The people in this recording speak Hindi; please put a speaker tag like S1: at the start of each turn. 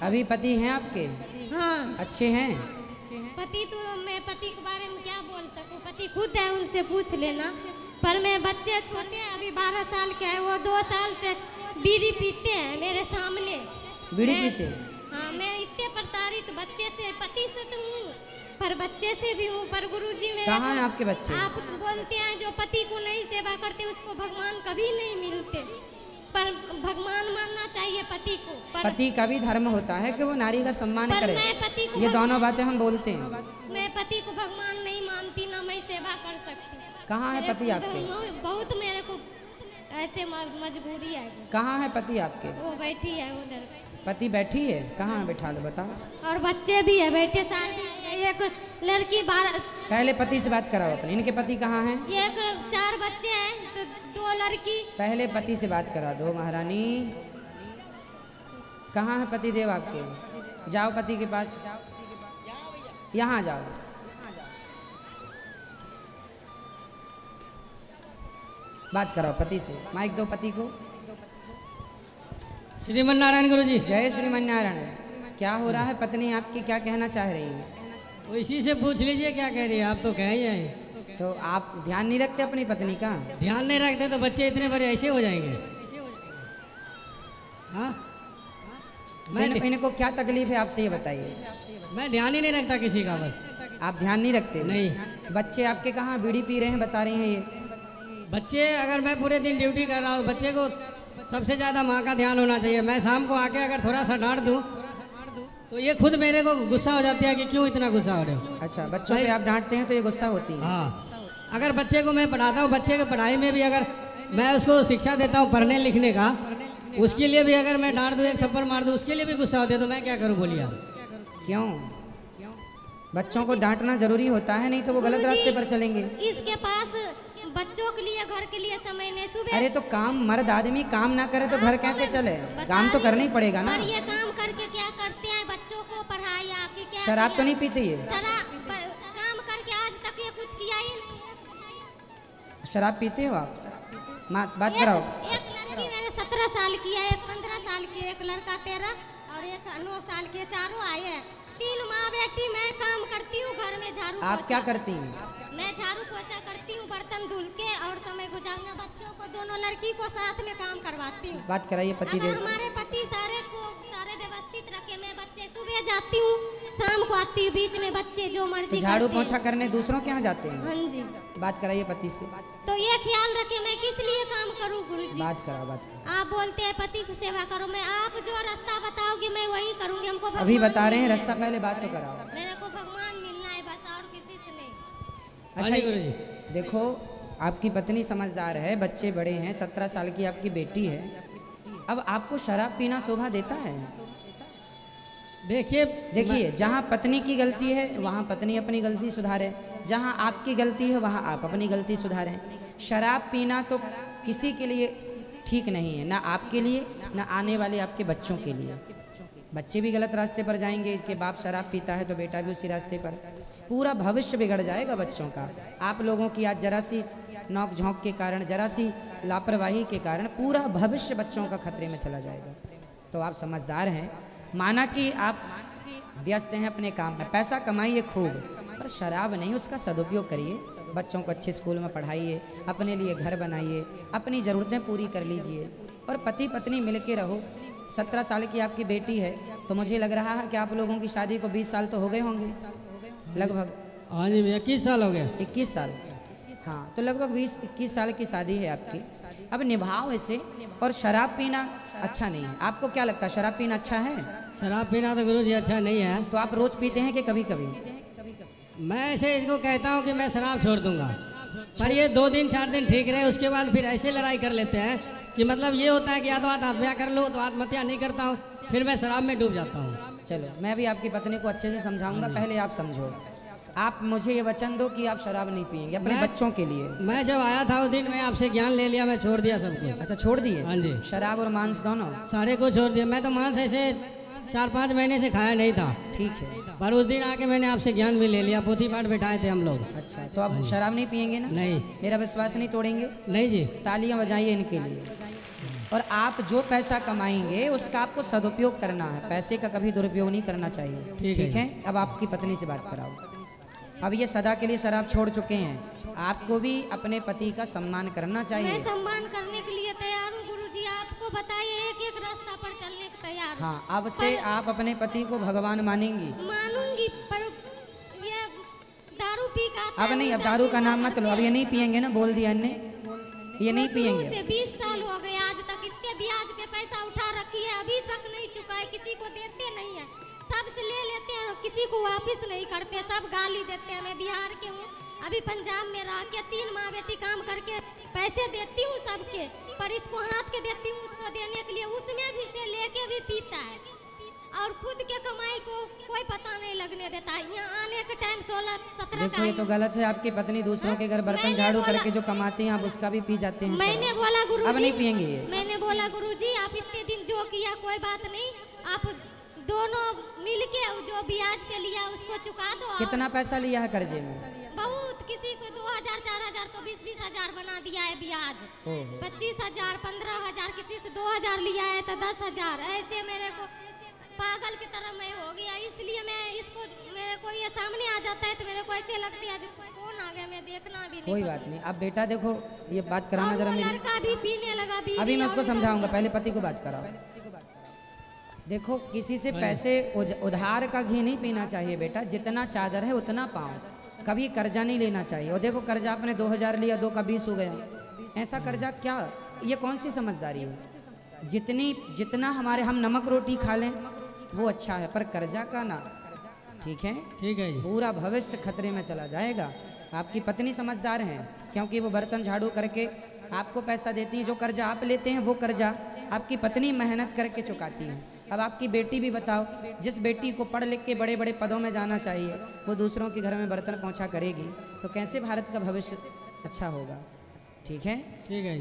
S1: अभी पति हैं आपके?
S2: हाँ।
S1: अच्छे हैं?
S2: पति तो मैं पति के बारे में क्या बोल सकूं, पति खुद है, उनसे पूछ लेना। पर मैं बच्चे छोटे हैं, अभी 12 साल के है, वो 2 साल से बीड़ी पीते हैं मेरे सामने।
S1: बीड़ी पीते?
S2: हाँ, मैं इतने प्रताड़ित बच्चे से, पति से तो हूँ पर बच्चे से भी हूँ। पर गुरुजी मेरे
S1: कहाँ हैं आपके बच्चे?
S2: आप बोलते हैं जो पति को नहीं सेवा करते उसको भगवान कभी नहीं मिलते, पर भगवान मानना चाहिए पति को।
S1: पति का भी धर्म होता है कि वो नारी का सम्मान करे।
S2: मैं पति को
S1: ये दोनों बातें हम बोलते हैं।
S2: मैं पति को भगवान नहीं मानती, ना मैं सेवा कर सकती।
S1: कहाँ है पति आपके?
S2: बहुत मेरे को ऐसे मजबूरी है।
S1: कहाँ है पति आपके?
S2: वो बैठी है उधर।
S1: पति बैठी है? कहाँ है? बैठा लो, बताओ।
S2: और बच्चे भी है बैठे, शादी एक लड़की 12।
S1: पहले पति से बात कराओ अपने। इनके पति कहाँ हैं?
S2: एक 4 बच्चे हैं तो 2 लड़की।
S1: पहले पति से बात करा दो महारानी। कहाँ है पति देव आपके? जाओ पति के पास, यहाँ जाओ। बात कराओ पति से। माइक दो पति को।
S3: श्रीमन नारायण गुरु जी।
S1: जय श्रीमन नारायण। क्या हो रहा है? पत्नी आपकी क्या कहना चाह रही है?
S3: तो इसी से पूछ लीजिए क्या कह रही है। आप तो कह ही हैं।
S1: तो आप ध्यान नहीं रखते अपनी पत्नी का?
S3: ध्यान नहीं रखते तो बच्चे इतने बड़े ऐसे हो जाएंगे। हाँ,
S1: इनको क्या तकलीफ है आपसे ये बताइए।
S3: मैं ध्यान ही नहीं रखता किसी का। बस
S1: आप ध्यान नहीं रखते?
S3: नहीं।
S1: बच्चे आपके कहाँ बीड़ी पी रहे हैं बता रही हैं ये?
S3: बच्चे, अगर मैं पूरे दिन ड्यूटी कर रहा हूँ, बच्चे को सबसे ज़्यादा माँ का ध्यान होना चाहिए। मैं शाम को आके अगर थोड़ा सा डांट दूँ तो ये खुद मेरे को गुस्सा हो जाती है कि क्यों इतना गुस्सा हो रहे हो।
S1: अच्छा, बच्चों पे आप डांटते हैं तो ये गुस्सा होती है?
S3: हाँ, अगर बच्चे को मैं पढ़ाता हूँ, बच्चे की पढ़ाई में भी अगर मैं उसको शिक्षा देता हूँ पढ़ने लिखने का, उसके लिए भी अगर मैं डांट दूँ, एक थप्पड़ मार दूँ, उसके लिए भी गुस्सा होते, तो मैं क्या करूँ बोलिए आप।
S1: क्यों? बच्चों को डांटना जरूरी होता है, नहीं तो वो गलत रास्ते पर चलेंगे।
S2: इसके पास बच्चों के लिए, घर के लिए समय नहीं। सुबह
S1: अरे तो काम, मर्द आदमी काम ना करे तो घर कैसे चले? काम तो करना ही पड़ेगा ना।
S2: पर ये काम करके क्या करते हैं? बच्चों को पढ़ाई आके क्या?
S1: शराब तो नहीं पीते ये?
S2: काम करके आज तक ये कुछ किया ही नहीं।
S1: शराब पीते हो आप? बात कराओ।
S2: एक लड़की मेरे 17 साल की है, एक 15 साल की, एक लड़का 13 और एक 9 साल के, चारों आए हैं। 3 माँ बेटी। मैं काम करती हूँ घर में, झाड़ू।
S1: आप क्या करती हैं?
S2: मैं झाड़ू पोछा करती हूँ, बर्तन धुल के और समय गुजारना। बच्चों को, दोनों लड़की को साथ में काम करवाती हूँ।
S1: बात कराइए पति देव से।
S2: हमारे पति सारे व्यवस्थित रखे। मैं बच्चे सुबह जाती हूँ, शाम को आती हूँ, बीच में बच्चे जो मर्जी।
S1: तो झाड़ू पोछा करने दूसरों के यहाँ जाते हैं?
S2: हाँ जी।
S1: बात कराइए पति से।
S2: तो ये ख्याल रखे मैं किस लिए काम करूँ गुरुजी?
S1: बात कराओ, बात कराओ।
S2: आप बोलते हैं पति की सेवा करो, मैं आप जो रास्ता बताओगे मैं वही करूँगी। हमको
S1: अभी बता रहे हैं रास्ता, पहले बात तो कराओ।
S2: मेरे को भगवान मिलना है बस, और किसी से नहीं।
S1: अच्छा देखो, आपकी पत्नी समझदार है, बच्चे बड़े हैं, 17 साल की आपकी बेटी है। अब आपको शराब पीना शोभा देता है? देखिए, जहाँ पत्नी की गलती है वहाँ पत्नी अपनी गलती सुधारे, जहाँ आपकी गलती है वहाँ आप अपनी गलती सुधारें। शराब पीना तो किसी के लिए ठीक नहीं है, ना आपके लिए ना आने वाले आपके बच्चों के लिए। बच्चे भी गलत रास्ते पर जाएंगे। इसके बाप शराब पीता है तो बेटा भी उसी रास्ते पर, पूरा भविष्य बिगड़ जाएगा बच्चों का। आप लोगों की आज जरा सी नोक झोंक के कारण, जरा सी लापरवाही के कारण पूरा भविष्य बच्चों का खतरे में चला जाएगा। तो आप समझदार हैं, माना कि आप व्यस्त हैं अपने काम में, पैसा कमाइए खूब, पर शराब नहीं, उसका सदुपयोग करिए। बच्चों को अच्छे स्कूल में पढ़ाइए, अपने लिए घर बनाइए, अपनी ज़रूरतें पूरी कर लीजिए और पति पत्नी मिल के रहो। 17 साल की आपकी बेटी है तो मुझे लग रहा है कि आप लोगों की शादी को 20 साल तो हो गए होंगे लगभग।
S3: हाँ जी, 21 साल हो गए।
S1: 21 साल, हाँ, तो लगभग 20-21 साल की शादी है आपकी। अब निभाओ इसे। और शराब पीना अच्छा नहीं है। आपको क्या लगता है, शराब पीना अच्छा है?
S3: शराब पीना तो गुरु जी अच्छा नहीं है।
S1: तो आप रोज पीते हैं कि कभी कभी?
S3: मैं ऐसे इनको कहता हूँ कि मैं शराब छोड़ दूंगा, पर ये 2 दिन 4 दिन ठीक रहे, उसके बाद फिर ऐसे लड़ाई कर लेते हैं कि मतलब ये होता है कि या तो आत्महत्या कर लो, तो आत्महत्या नहीं करता हूँ, फिर मैं शराब में डूब जाता हूँ।
S1: चलो, मैं भी आपकी पत्नी को अच्छे से समझाऊंगा, पहले आप समझो। आप मुझे ये वचन दो कि आप शराब नहीं पिएंगे अपने बच्चों के लिए।
S3: मैं जब आया था उस दिन मैं आपसे ज्ञान ले लिया, मैं छोड़ दिया सब कुछ।
S1: अच्छा, छोड़ दिए?
S3: हाँ जी।
S1: शराब और मांस दोनों?
S3: सारे को छोड़ दिया। मैं तो मांस ऐसे 4-5 महीने से खाया नहीं था।
S1: ठीक है,
S3: पर उस दिन आके मैंने आपसे ज्ञान भी ले लिया, पोथी पाठ बैठाए थे हम लोग।
S1: अच्छा, तो आप शराब नहीं पिएंगे ना?
S3: नहीं।
S1: मेरा विश्वास नहीं तोड़ेंगे?
S3: नहीं जी।
S1: तालियां बजाइए इनके लिए। और आप जो पैसा कमाएंगे उसका आपको सदुपयोग करना है, पैसे का कभी दुरुपयोग नहीं करना चाहिए। ठीक है। अब आपकी पत्नी से बात कराओ। अब ये सदा के लिए शराब छोड़ चुके हैं, आपको भी अपने पति का सम्मान करना चाहिए।
S2: मैं सम्मान करने के लिए तैयार हूँ गुरुजी, आपको बताइए एक एक रास्ता पर चलने को तैयार हूँ।
S1: हाँ, अब से आप अपने पति को भगवान मानेंगी?
S2: मानूंगी, पर ये दारू पी का
S1: अब नहीं, अब दारू का नाम मत लो, अब ये नहीं पियेंगे ना, बोल दिया इनने, ये नहीं पियेंगे।
S2: 20 साल हो गए आज तक, इतने ब्याज पे पैसा उठा रखी है, अभी तक नहीं चुका है, किसी को देते नहीं है, सबसे ले लेते हैं और किसी को वापस नहीं करते, सब गाली देते हैं। मैं बिहार के हूँ, अभी पंजाब में रह के 3 माँ बेटी काम करके पैसे देती हूँ सबके, पर इसको हाथ के देती हूँ उसको देने के लिए, उसमें भी से लेके भी पीता है और खुद के कमाई को कोई पता नहीं लगने देता है। यहाँ आने के टाइम 16-17
S1: देखो ये तो गलत है, आपकी पत्नी दूसरों के घर बर्तन झाड़ू करके जो कमाती हैं आप उसका भी पी जाते हैं।
S2: मैंने बोला गुरुजी,
S1: अब नहीं पियेंगे ये।
S2: मैंने बोला गुरुजी आप इतने दिन जो किया कोई बात नहीं, आप दोनों मिलके जो ब्याज पे लिया उसको चुका दो।
S1: कितना पैसा लिया है कर्जे में?
S2: बहुत, किसी को 2000 4000 तो 20-20 हजार बना दिया है ब्याज, 25,000 15,000, किसी से 2000 लिया है तो 10,000, ऐसे मेरे को पागल की तरह मैं हो गया। इसलिए मैं इसको, मेरे को ये सामने आ जाता है तो मेरे को ऐसे लगता है कौन आ गया, मैं देखना भी नहीं।
S1: कोई बात नहीं, अब बेटा देखो ये बात कराना जरा मेरी।
S2: लड़का भी पीने लगा,
S1: अभी मैं उसको समझाऊंगा, पहले पति को बात कराओ। देखो किसी से पैसे उधार का घी नहीं पीना चाहिए बेटा, जितना चादर है उतना पाओ, कभी कर्जा नहीं लेना चाहिए। और देखो कर्जा आपने 2000 लिया, 2 का 20 हो गया, ऐसा कर्जा क्या, ये कौन सी समझदारी है? जितना हमारे हम नमक रोटी खा लें वो अच्छा है, पर कर्जा का ना। ठीक है
S3: जी।
S1: पूरा भविष्य खतरे में चला जाएगा। आपकी पत्नी समझदार हैं क्योंकि वो बर्तन झाड़ू करके आपको पैसा देती हैं, जो कर्जा आप लेते हैं वो कर्जा आपकी पत्नी मेहनत करके चुकाती हैं। अब आपकी बेटी भी बताओ, जिस बेटी को पढ़ लिख के बड़े बड़े पदों में जाना चाहिए वो दूसरों के घर में बर्तन पहुंचा करेगी तो कैसे भारत का भविष्य अच्छा होगा? ठीक है
S3: जी।